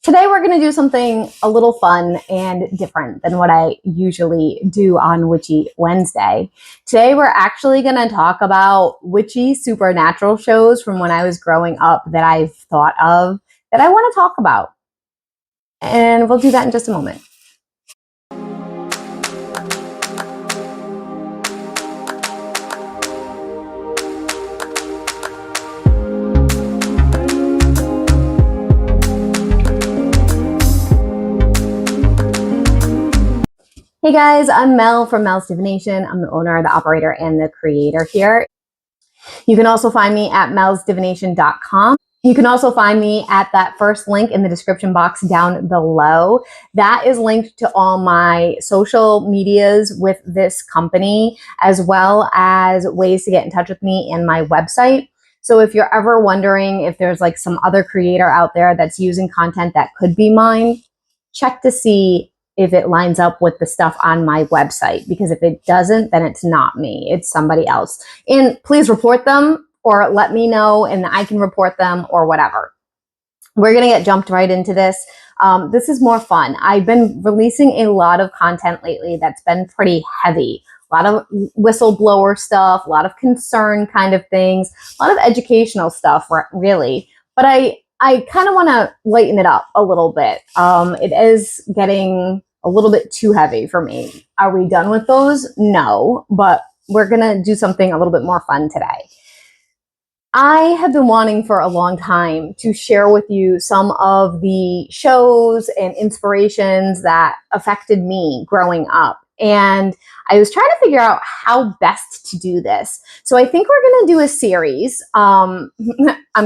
Today we're going to do something a little fun and different than what I usually do on Witchy Wednesday. Today we're actually going to talk about witchy supernatural shows from when I was growing up that I've thought of that I want to talk about. And we'll do that in just a moment. Hey guys, I'm Mel from Melsdivination. I'm the owner, the operator, and the creator here. You can also find me at melsdivination.com. You can also find me at that first link in the description box down below. That is linked to all my social medias with this company, as well as ways to get in touch with me and my website. So if you're ever wondering if there's like some other creator out there that's using content that could be mine, check to see if it lines up with the stuff on my website, because if it doesn't, then it's not me, it's somebody else. And please report them or let me know and I can report them or whatever. We're gonna get jumped right into this. This is more fun. I've been releasing a lot of content lately that's been pretty heavy. A lot of whistleblower stuff, a lot of concern kind of things, a lot of educational stuff, really. But I kind of want to lighten it up a little bit. It is getting a little bit too heavy for me. Are we done with those? No, but we're going to do something a little bit more fun today. I have been wanting for a long time to share with you some of the shows and inspirations that affected me growing up. And I was trying to figure out how best to do this. So I think we're going to do a series. I'm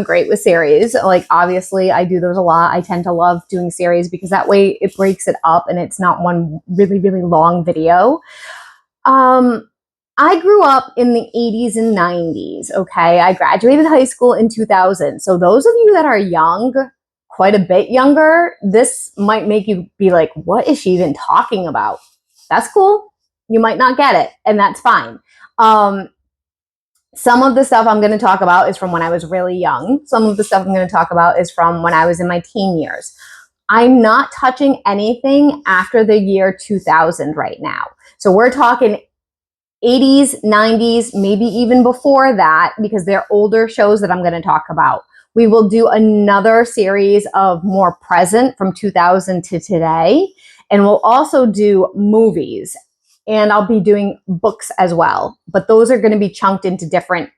great with series. Like, obviously, I do those a lot. I tend to love doing series because that way it breaks it up and it's not one really, really long video. I grew up in the 80s and 90s, okay? I graduated high school in 2000. So those of you that are young, quite a bit younger, this might make you be like, what is she even talking about? That's cool. You might not get it, and that's fine. Some of the stuff I'm going to talk about is from when I was really young. Some of the stuff I'm going to talk about is from when I was in my teen years. I'm not touching anything after the year 2000 right now. So we're talking 80s, 90s, maybe even before that, because they're older shows that I'm going to talk about. We will do another series of more present from 2000 to today. And we'll also do movies, and I'll be doing books as well. But those are going to be chunked into different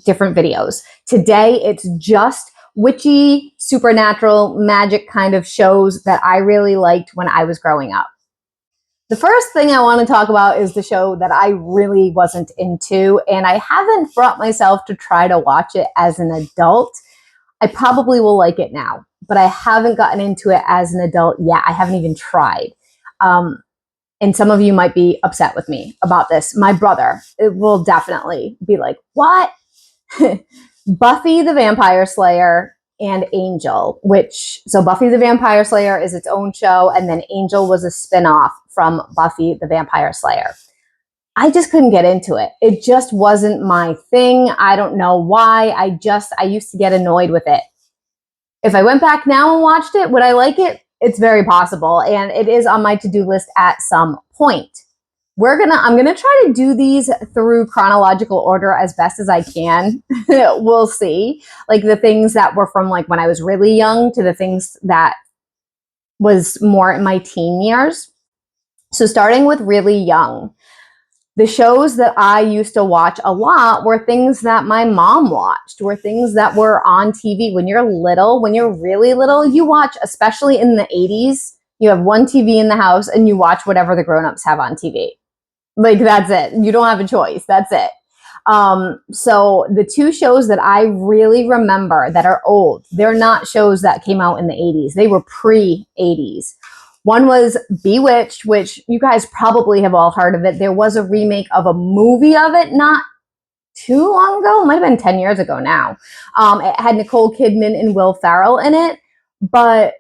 videos. Today, it's just witchy, supernatural, magic kind of shows that I really liked when I was growing up. The first thing I want to talk about is the show that I really wasn't into, and I haven't brought myself to try to watch it as an adult. I probably will like it now, but I haven't gotten into it as an adult yet. I haven't even tried. And some of you might be upset with me about this. My brother, it will definitely be like, what? Buffy the Vampire Slayer and Angel, so Buffy the Vampire Slayer is its own show, and then Angel was a spinoff from Buffy the Vampire Slayer. I just couldn't get into it. It just wasn't my thing. I don't know why. I used to get annoyed with it. If I went back now and watched it, would I like it? It's very possible. And it is on my to-do list at some point. I'm going to try to do these through chronological order as best as I can. We'll see. Like the things that were from like when I was really young to the things that was more in my teen years. So starting with really young, the shows that I used to watch a lot were things that my mom watched, were things that were on TV. When you're little, when you're really little, you watch, especially in the 80s, you have one TV in the house and you watch whatever the grown-ups have on TV. Like, that's it. You don't have a choice. That's it. So the two shows that I really remember that are old, they're not shows that came out in the 80s. They were pre-80s. One was Bewitched, which you guys probably have all heard of it. There was a remake of a movie of it not too long ago. It might have been 10 years ago now. It had Nicole Kidman and Will Ferrell in it. But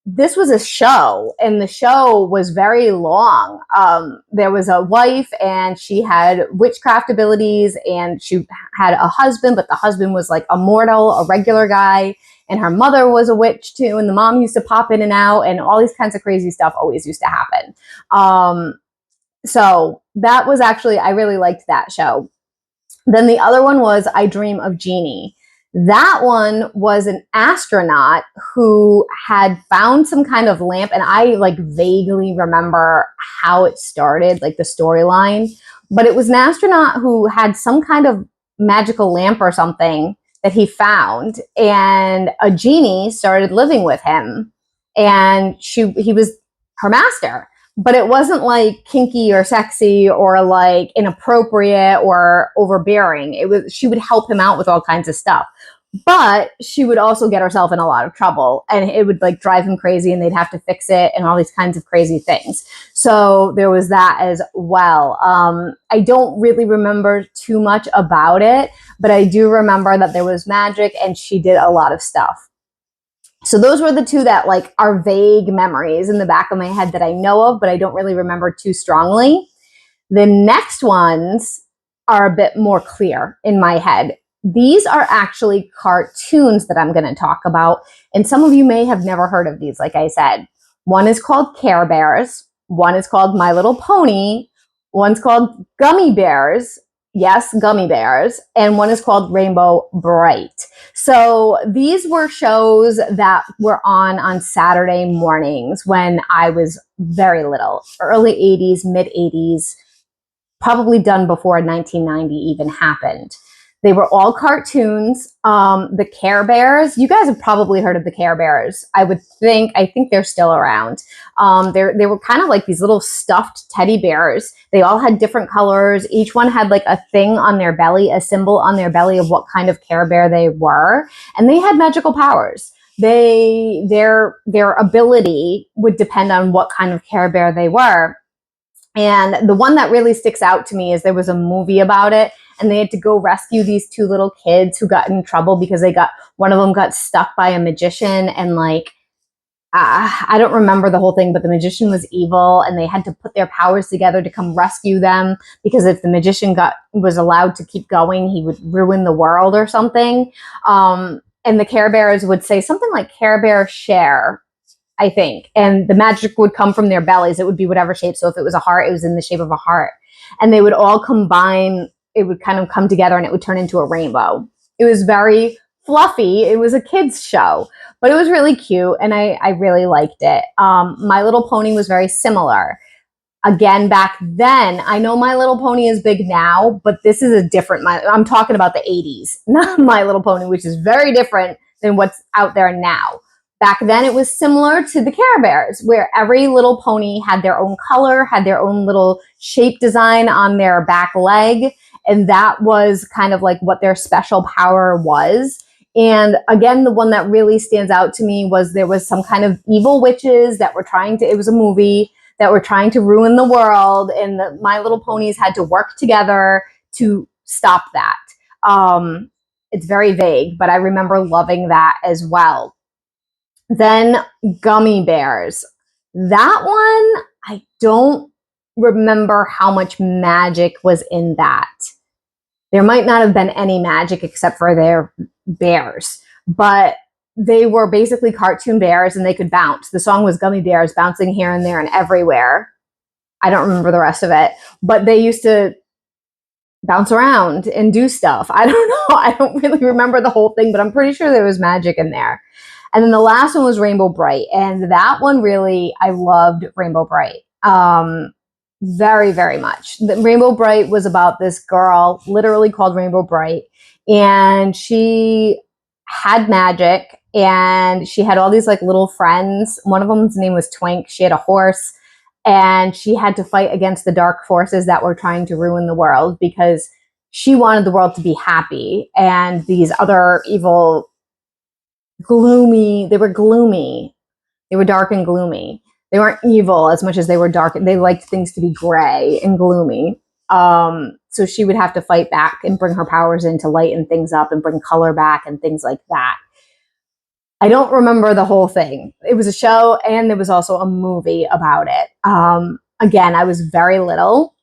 this was a show, and the show was very long. There was a wife, and she had witchcraft abilities, and she had a husband, but the husband was like a mortal, a regular guy, and her mother was a witch too, and the mom used to pop in and out, and all these kinds of crazy stuff always used to happen. So that was actually, I really liked that show. Then the other one was I Dream of Jeannie. That one was an astronaut who had found some kind of lamp, and I like vaguely remember how it started, like the storyline. But it was an astronaut who had some kind of magical lamp or something that he found, and a genie started living with him, and he was her master. But it wasn't like kinky or sexy or like inappropriate or overbearing. It was, she would help him out with all kinds of stuff, but she would also get herself in a lot of trouble, and it would like drive him crazy, and they'd have to fix it and all these kinds of crazy things. So there was that as well. I don't really remember too much about it, but I do remember that there was magic and she did a lot of stuff. So those were the two that like are vague memories in the back of my head that I know of, but I don't really remember too strongly. The next ones are a bit more clear in my head. These are actually cartoons that I'm going to talk about, and some of you may have never heard of these, like I said. One is called Care Bears, one is called My Little Pony, one's called Gummy Bears, yes, Gummy Bears, and one is called Rainbow Bright. So these were shows that were on Saturday mornings when I was very little, early 80s, mid 80s, probably done before 1990 even happened. They were all cartoons. The Care Bears, you guys have probably heard of the Care Bears. I think they're still around. They were kind of like these little stuffed teddy bears. They all had different colors. Each one had like a thing on their belly, a symbol on their belly of what kind of Care Bear they were. And they had magical powers. Their ability would depend on what kind of Care Bear they were. And the one that really sticks out to me is there was a movie about it, and they had to go rescue these two little kids who got in trouble because one of them got stuck by a magician, and like, I don't remember the whole thing, but the magician was evil, and they had to put their powers together to come rescue them, because if the magician was allowed to keep going, he would ruin the world or something. And the Care Bears would say something like Care Bear share, I think. And the magic would come from their bellies. It would be whatever shape. So if it was a heart, it was in the shape of a heart. And they would all combine. It would kind of come together, and it would turn into a rainbow. It was very fluffy. It was a kid's show, but it was really cute, and I really liked it. My Little Pony was very similar. Again, back then, I know My Little Pony is big now, but this is a different, I'm talking about the 80s, not My Little Pony, which is very different than what's out there now. Back then, it was similar to the Care Bears, where every little pony had their own color, had their own little shape design on their back leg, and that was kind of like what their special power was. And again, the one that really stands out to me was there was some kind of evil witches that were it was a movie, that were trying to ruin the world, and the My Little Ponies had to work together to stop that. It's very vague, but I remember loving that as well. Then Gummy Bears. That one, I don't remember how much magic was in that. There might not have been any magic except for their bears, but they were basically cartoon bears, and they could bounce. The song was Gummy Bears bouncing here and there and everywhere. I don't remember the rest of it, but they used to bounce around and do stuff. I don't know. I don't really remember the whole thing, but I'm pretty sure there was magic in there. And then the last one was Rainbow Bright. And that one really, I loved Rainbow Bright. Very, very much. The Rainbow Bright was about this girl, literally called Rainbow Bright. And she had magic, and she had all these like little friends. One of them's name was Twink. She had a horse, and she had to fight against the dark forces that were trying to ruin the world, because she wanted the world to be happy. And these other evil, they were gloomy. They were dark and gloomy. They weren't evil as much as they were dark. They liked things to be gray and gloomy. So she would have to fight back and bring her powers in to lighten things up and bring color back and things like that. I don't remember the whole thing. It was a show, and there was also a movie about it. Again, I was very little,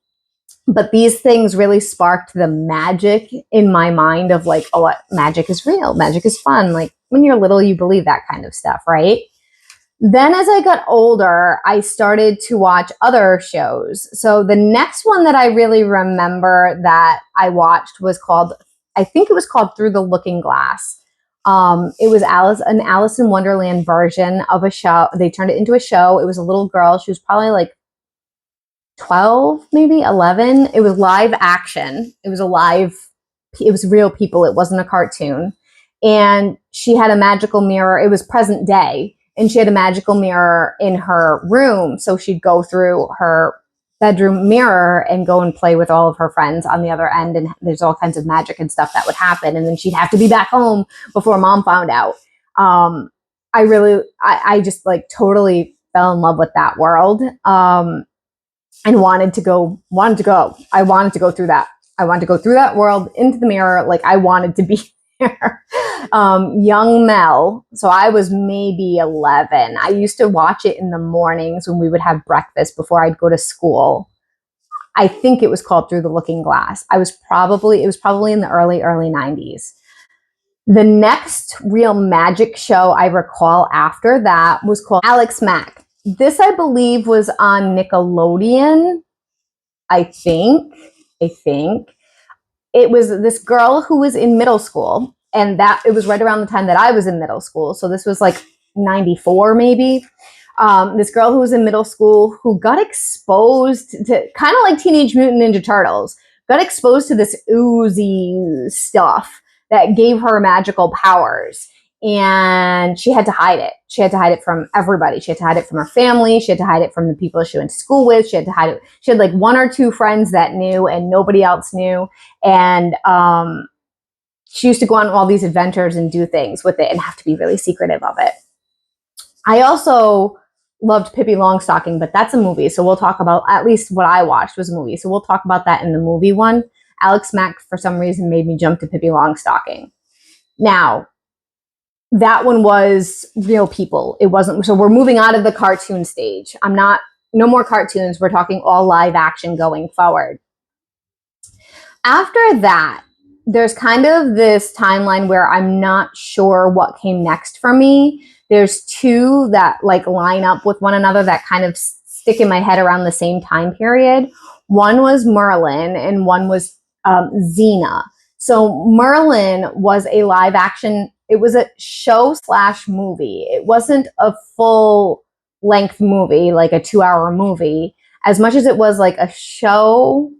but these things really sparked the magic in my mind of like, oh, magic is real, magic is fun. Like when you're little, you believe that kind of stuff, right? Then as I got older, I started to watch other shows. So the next one that I really remember that I watched was called, I think it was called Through the Looking Glass. It was an Alice in Wonderland version of a show. They turned it into a show. It was a little girl. She was probably like 12, maybe 11. It was live action. It was real people. It wasn't a cartoon. And she had a magical mirror. It was present day. And she had a magical mirror in her room. So she'd go through her bedroom mirror and go and play with all of her friends on the other end. And there's all kinds of magic and stuff that would happen. And then she'd have to be back home before mom found out. I just like totally fell in love with that world. And wanted to go. I wanted to go through that. I wanted to go through that world into the mirror. Like I wanted to be there. Young Mel. So I was maybe 11. I used to watch it in the mornings when we would have breakfast before I'd go to school. I think it was called Through the Looking Glass. It was probably in the early 90s. The next real magic show I recall after that was called Alex Mack. This, I believe, was on Nickelodeon. I think. It was this girl who was in middle school, and that it was right around the time that I was in middle school. So this was like 94, maybe. This girl who was in middle school who got exposed to, kind of like Teenage Mutant Ninja Turtles, got exposed to this oozy stuff that gave her magical powers. And she had to hide it. She had to hide it from everybody. She had to hide it from her family. She had to hide it from the people she went to school with. She had to hide it. She had like one or two friends that knew and nobody else knew. And she used to go on all these adventures and do things with it and have to be really secretive of it. I also loved Pippi Longstocking, but that's a movie. So we'll talk about, at least what I watched was a movie. So we'll talk about that in the movie one. Alex Mack, for some reason, made me jump to Pippi Longstocking. Now, that one was real people. It wasn't, so we're moving out of the cartoon stage. No more cartoons. We're talking all live action going forward. After that, there's kind of this timeline where I'm not sure what came next for me. There's two that like line up with one another that kind of stick in my head around the same time period. One was Merlin and one was Xena. So Merlin was a live action. It was a show/movie. It wasn't a full length movie, like a 2-hour movie, as much as it was like a show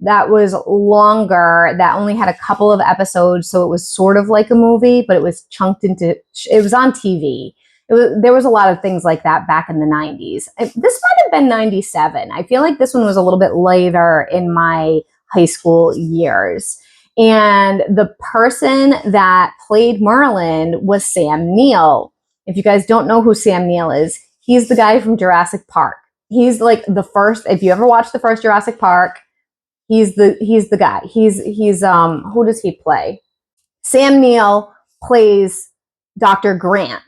that was longer, that only had a couple of episodes. So it was sort of like a movie, but it was chunked into, it was on TV. There was a lot of things like that back in the 90s. This might have been 97. I feel like this one was a little bit later in my high school years. And the person that played Merlin was Sam Neill. If you guys don't know who Sam Neill is, he's the guy from Jurassic Park. He's like the first, if you ever watched the first Jurassic Park, he's the guy. He's who does he play? Sam Neill plays Dr. Grant,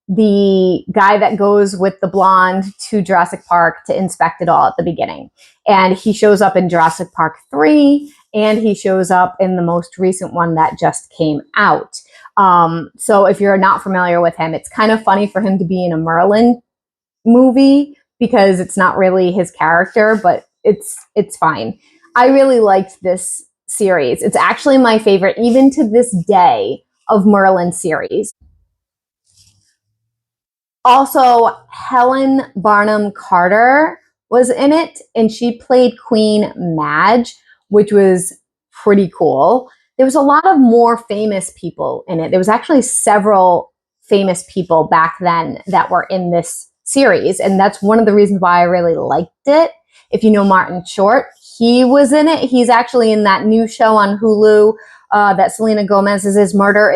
the guy that goes with the blonde to Jurassic Park to inspect it all at the beginning. And he shows up in Jurassic Park 3, and he shows up in the most recent one that just came out. So if you're not familiar with him, it's kind of funny for him to be in a Merlin movie because it's not really his character, but it's fine. I really liked this series. It's actually my favorite, even to this day, of Merlin series. Also, Helen Barnum Carter was in it, and she played Queen Madge, which was pretty cool. There was a lot of more famous people in it. There was actually several famous people back then that were in this series, and that's one of the reasons why I really liked it. If you know Martin Short, he was in it. He's actually in that new show on Hulu that Selena Gomez is Murder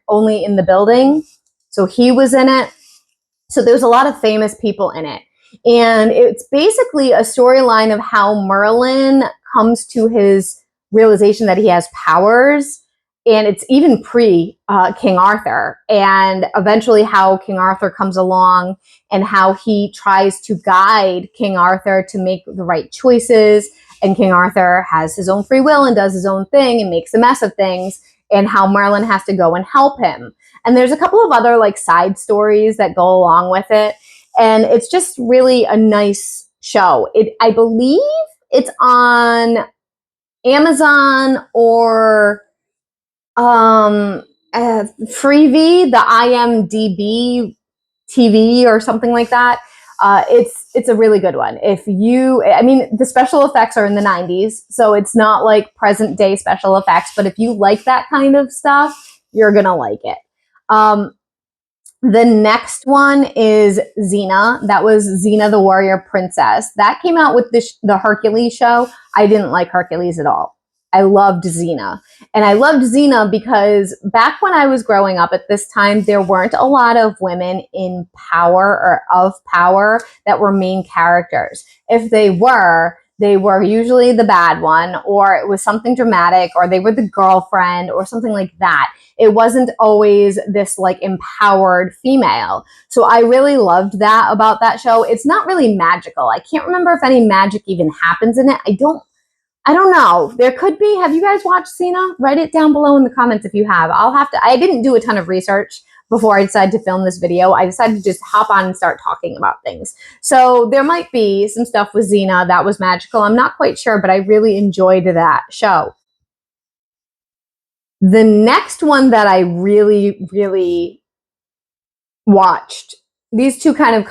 Only in the Building. So he was in it. So there's a lot of famous people in it. And it's basically a storyline of how Merlin comes to his realization that he has powers and it's even pre King Arthur, and eventually how King Arthur comes along and how he tries to guide King Arthur to make the right choices. And King Arthur has his own free will and does his own thing and makes a mess of things, and how Merlin has to go and help him. And there's a couple of other like side stories that go along with it. And it's just really a nice show. I believe it's on Amazon or Freevee, the IMDb TV or something like that. It's a really good one. I mean, the special effects are in the 90s, so it's not like present day special effects, but if you like that kind of stuff, you're gonna like it. The next one is Xena. That was Xena the Warrior Princess. That came out with the Hercules show. I didn't like Hercules at all. I loved Xena. And I loved Xena because back when I was growing up at this time, there weren't a lot of women in power or of power that were main characters. If they were usually the bad one, or it was something dramatic, or they were the girlfriend or something like that. It wasn't always this like empowered female. So I really loved that about that show. It's not really magical. I can't remember if any magic even happens in it. I don't know. There could be. Have you guys watched Xena? Write it down below in the comments if you have. I didn't do a ton of research before I decided to film this video. I decided to just hop on and start talking about things. So there might be some stuff with Xena that was magical. I'm not quite sure, but I really enjoyed that show. The next one that I really, really watched, these two kind of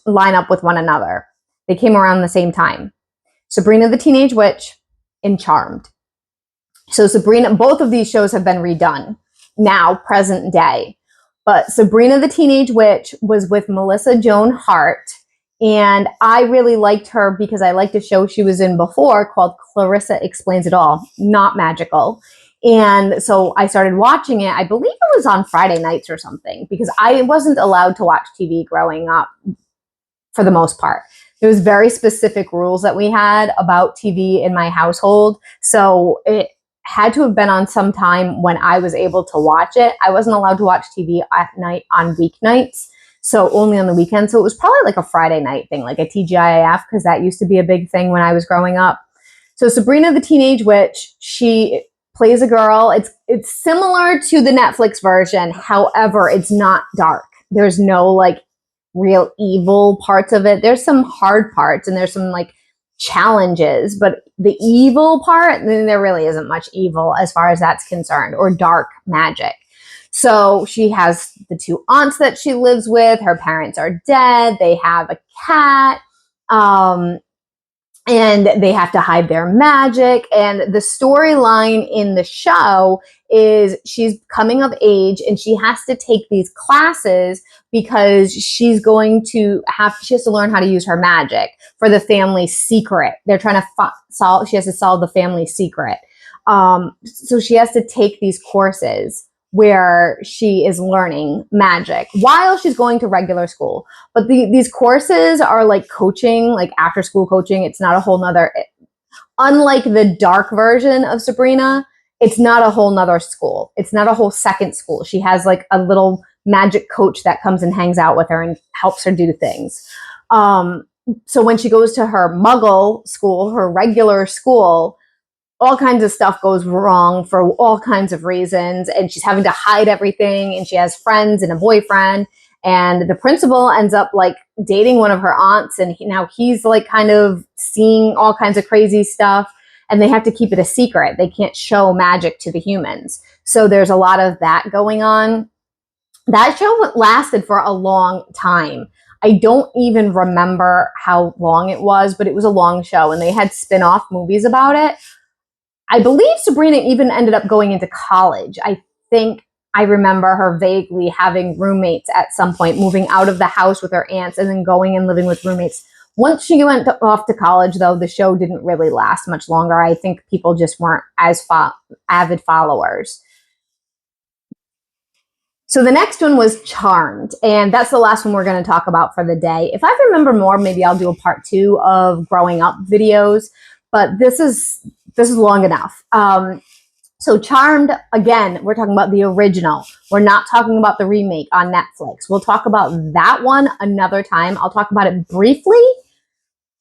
line up with one another. They came around the same time. Sabrina the Teenage Witch and Charmed. So Sabrina, both of these shows have been redone now, present day. But Sabrina the Teenage Witch was with Melissa Joan Hart, and I really liked her because I liked a show she was in before called Clarissa Explains It All, not magical. And so I started watching it. I believe it was on Friday nights or something, because I wasn't allowed to watch TV growing up for the most part. There was very specific rules that we had about TV in my household. So it had to have been on some time when I was able to watch it. I wasn't allowed to watch TV at night on weeknights, so only on the weekend. So it was probably like a Friday night thing, like a TGIF, because that used to be a big thing when I was growing up. So Sabrina the Teenage Witch, she plays a girl. It's similar to the Netflix version. However, it's not dark. There's no like real evil parts of it. There's some hard parts and there's some like challenges, but the evil part, then there really isn't much evil as far as that's concerned, or dark magic. So she has the two aunts that she lives with. Her parents are dead. They have a cat. And they have to hide their magic. And the storyline in the show is she's coming of age and she has to take these classes because she has to learn how to use her magic for the family secret. They're trying to she has to solve the family secret. So she has to take these courses where she is learning magic while she's going to regular school. But these courses are like coaching, like after school coaching. It's not a whole nother, unlike the dark version of Sabrina, it's not a whole nother school. It's not a whole second school. She has like a little magic coach that comes and hangs out with her and helps her do things. So when she goes to her muggle school, her regular school, all kinds of stuff goes wrong for all kinds of reasons. And she's having to hide everything. And she has friends and a boyfriend. And the principal ends up like dating one of her aunts. And now he's like kind of seeing all kinds of crazy stuff. And they have to keep it a secret. They can't show magic to the humans. So there's a lot of that going on. That show lasted for a long time. I don't even remember how long it was, but it was a long show. And they had spin-off movies about it. I believe Sabrina even ended up going into college. I think I remember her vaguely having roommates at some point, moving out of the house with her aunts and then going and living with roommates. Once she went off to college, though, the show didn't really last much longer. I think people just weren't as avid followers. So the next one was Charmed, and that's the last one we're going to talk about for the day. If I remember more, maybe I'll do a part 2 of growing up videos, but this is long enough. So Charmed, again, we're talking about the original. We're not talking about the remake on Netflix. We'll talk about that one another time. I'll talk about it briefly.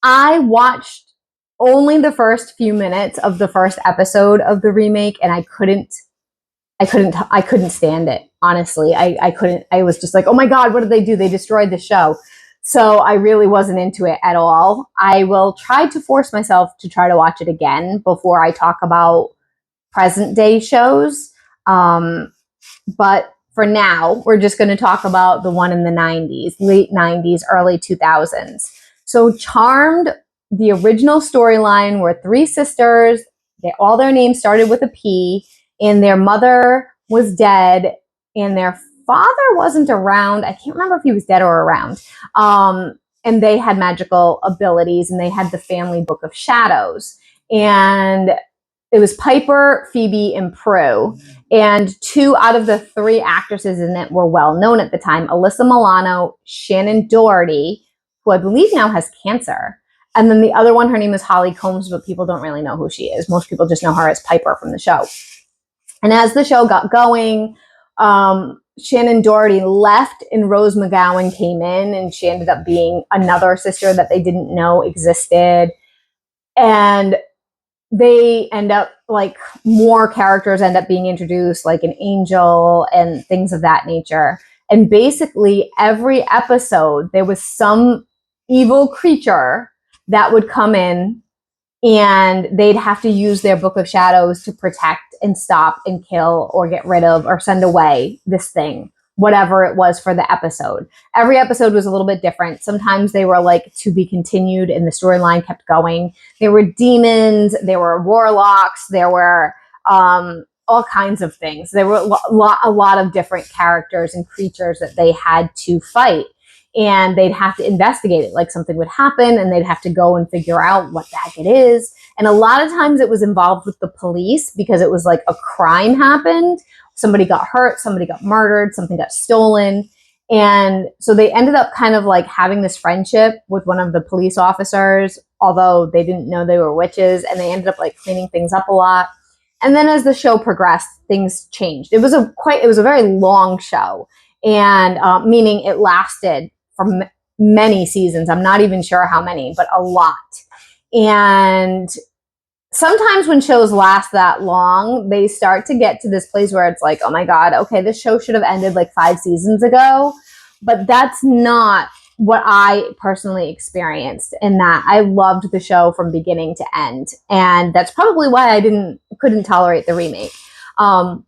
I watched only the first few minutes of the first episode of the remake, and I couldn't stand it. Honestly, I couldn't. I was just like, oh my God, what did they do? They destroyed the show. So I really wasn't into it at all. I will try to force myself to try to watch it again before I talk about present day shows. But for now, we're just going to talk about the one in the 90s, late 90s, early 2000s. So Charmed, the original storyline were three sisters. All their names started with a P, and their mother was dead, and their father wasn't around. I can't remember if he was dead or around. And they had magical abilities, and they had the family book of shadows. And it was Piper, Phoebe, and Prue. And two out of the three actresses in it were well known at the time. Alyssa Milano, Shannon Doherty, who I believe now has cancer. And then the other one, her name is Holly Combs, but people don't really know who she is. Most people just know her as Piper from the show. And as the show got going, Shannon Doherty left and Rose McGowan came in, and she ended up being another sister that they didn't know existed. And they end up, like, more characters end up being introduced, like an angel and things of that nature. And basically every episode, there was some evil creature that would come in, and they'd have to use their book of shadows to protect and stop and kill or get rid of or send away this thing, whatever it was for the episode. Every episode was a little bit different. Sometimes they were like to be continued and the storyline kept going. There were demons, there were warlocks, there were all kinds of things. There were a lot of different characters and creatures that they had to fight. And they'd have to investigate it. Like, something would happen and they'd have to go and figure out what the heck it is. And a lot of times it was involved with the police because it was like a crime happened. Somebody got hurt, somebody got murdered, something got stolen. And so they ended up kind of like having this friendship with one of the police officers, although they didn't know they were witches, and they ended up like cleaning things up a lot. And then as the show progressed, things changed. It was a very long show, and meaning it lasted for many seasons. I'm not even sure how many, but a lot. And sometimes when shows last that long, they start to get to this place where it's like, oh my God, okay, this show should have ended like 5 seasons ago. But that's not what I personally experienced, in that I loved the show from beginning to end. And that's probably why I couldn't tolerate the remake.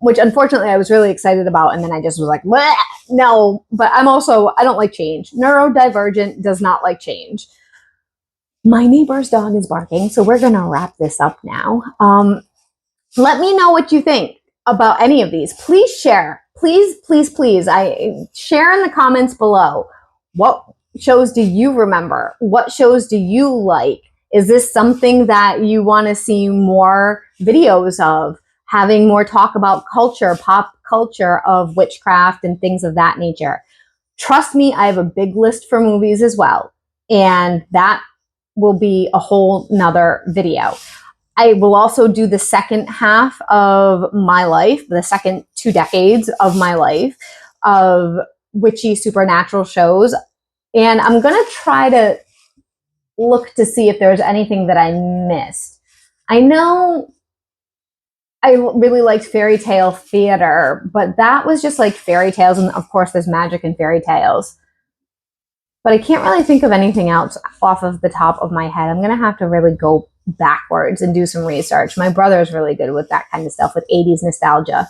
Which unfortunately I was really excited about, and then I just was like, bleh, no. But I don't like change. Neurodivergent does not like change. My neighbor's dog is barking, so we're gonna wrap this up now. Let me know what you think about any of these. Please share. Please, please, please. Share in the comments below. What shows do you remember? What shows do you like? Is this something that you want to see more videos of? Having more talk about culture, pop culture of witchcraft and things of that nature. Trust me, I have a big list for movies as well. And that will be a whole nother video. I will also do the second half of my life, the second 2 decades of my life, of witchy supernatural shows. And I'm going to try to look to see if there's anything that I missed. I know I really liked fairy tale theater, but that was just like fairy tales. And of course, there's magic in fairy tales. But I can't really think of anything else off of the top of my head. I'm going to have to really go backwards and do some research. My brother is really good with that kind of stuff, with 80s nostalgia.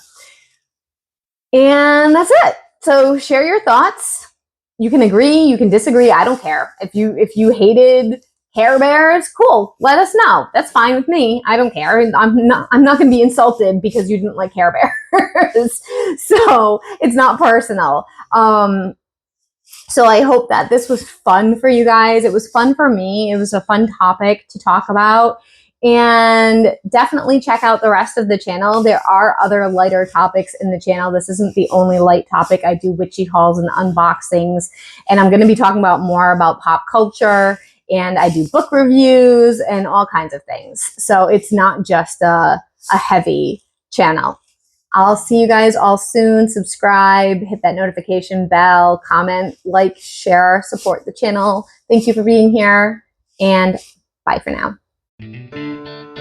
And that's it. So share your thoughts. You can agree, you can disagree. I don't care. If you hated Care Bears, cool. Let us know. That's fine with me. I don't care. I'm not going to be insulted because you didn't like Care Bears. So it's not personal. So I hope that this was fun for you guys. It was fun for me. It was a fun topic to talk about. And definitely check out the rest of the channel. There are other lighter topics in the channel. This isn't the only light topic. I do witchy hauls and unboxings. And I'm going to be talking more about pop culture. And I do book reviews and all kinds of things. So it's not just a heavy channel. I'll see you guys all soon. Subscribe, hit that notification bell, comment, like, share, support the channel. Thank you for being here, and bye for now.